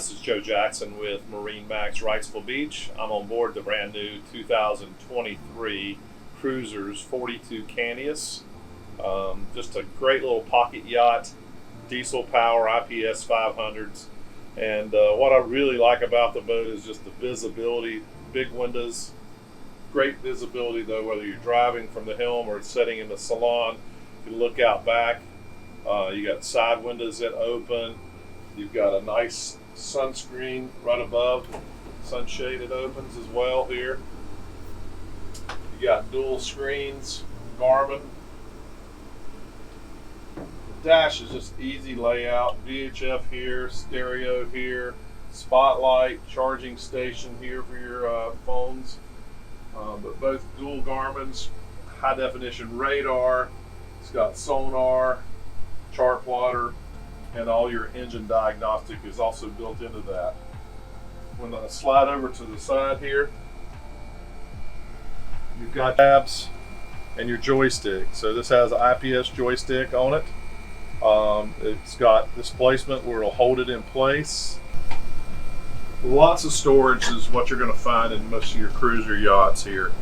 this is Joe Jackson with MarineMax Wrightsville Beach. I'm on board the brand new 2023 Cruisers 42 Cantius. Just a great little pocket yacht, diesel power, IPS 500s. And what I really like about the boat is just the visibility, big windows, great visibility though, whether you're driving from the helm or sitting in the salon. You can look out back. You got side windows that open. You've got a nice sunscreen right above. Sunshade it opens as well here. You got dual screens, Garmin. The dash is just easy layout. VHF here, stereo here, spotlight, charging station here for your phones. But both dual Garmin's, high definition radar. It's got sonar, chart plotter, and all your engine diagnostic is also built into that. When I slide over to the side here, you've got tabs and your joystick. So this has an IPS joystick on it. It's got displacement where it'll hold it in place. Lots of storage is what you're going to find in most of your cruiser yachts here.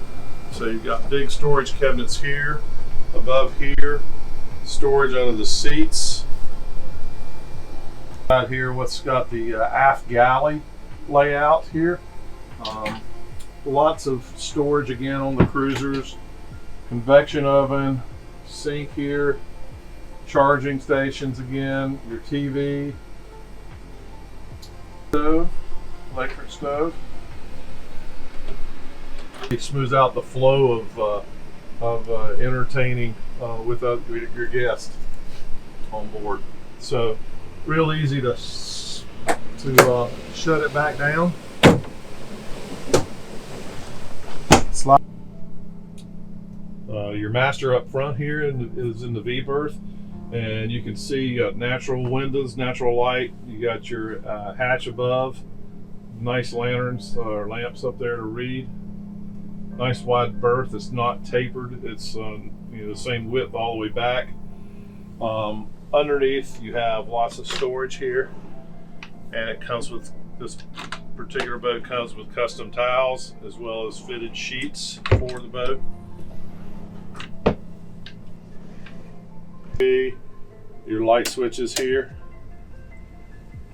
So you've got big storage cabinets here, above here, storage under the seats. Out here, what's got the aft galley layout here. Lots of storage again on the cruisers. Convection oven, sink here, charging stations again, your TV, stove, electric stove. It smooths out the flow of entertaining with your guests on board. So real easy to shut it back down. Slide. Your master up front here is in the V berth, and you can see natural windows, natural light. You got your hatch above, nice lanterns or lamps up there to read. Nice wide berth. It's not tapered. It's the same width all the way back. Underneath you have lots of storage here, and it comes with, this particular boat comes with custom towels as well as fitted sheets for the boat. Your light switches here.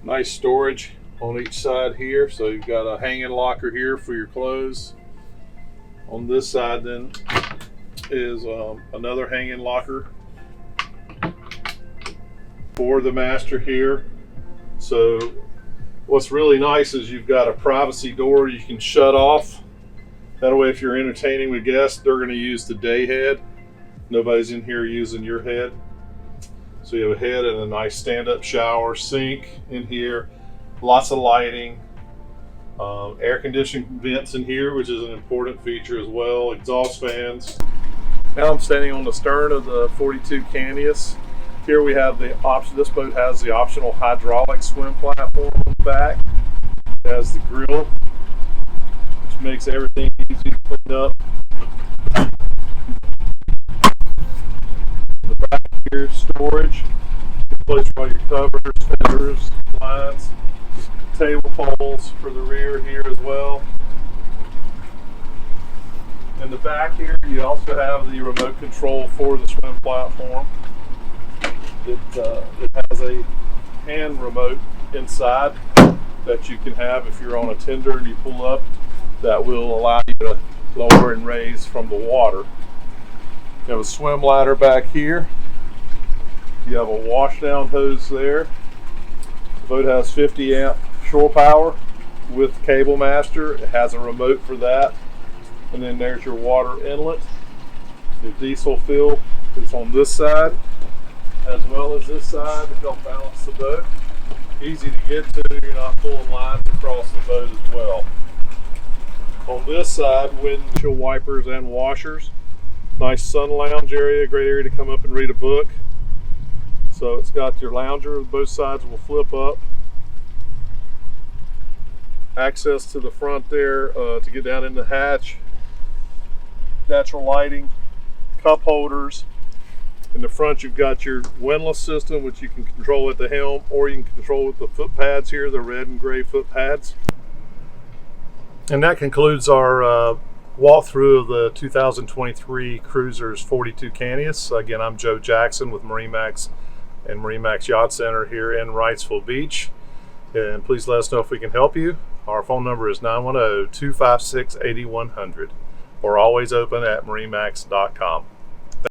Nice storage on each side here. So you've got a hanging locker here for your clothes. On this side then is another hanging locker for the master here. So what's really nice is you've got a privacy door you can shut off. That way if you're entertaining with guests, they're going to use the day head. Nobody's in here using your head. So you have a head and a nice stand-up shower, sink in here, lots of lighting, air conditioning vents in here, which is an important feature as well, exhaust fans. Now I'm standing on the stern of the 42 Cantius. Here we have the option. This boat has the optional hydraulic swim platform on the back. It has the grill, which makes everything easy to clean up. In the back here, storage. Place for all your covers, fenders, lines, table poles for the rear here as well. In the back here, you also have the remote control for the swim platform. It has a hand remote inside that you can have if you're on a tender and you pull up. That will allow you to lower and raise from the water. You have a swim ladder back here. You have a washdown hose there. The boat has 50 amp shore power with cable master. It has a remote for that. And then there's your water inlet. The diesel fill is on this side as well as this side to help balance the boat. Easy to get to, you're not pulling lines across the boat as well. On this side, windshield wipers and washers. Nice sun lounge area, great area to come up and read a book. So it's got your lounger, both sides will flip up. Access to the front there to get down in the hatch. Natural lighting, cup holders, and the front, you've got your windlass system, which you can control at the helm, or you can control with the foot pads here, the red and gray foot pads. And that concludes our walkthrough of the 2023 Cruisers 42 Cantius. Again, I'm Joe Jackson with MarineMax and MarineMax Yacht Center here in Wrightsville Beach. And please let us know if we can help you. Our phone number is 910-256-8100. We're always open at marinemax.com.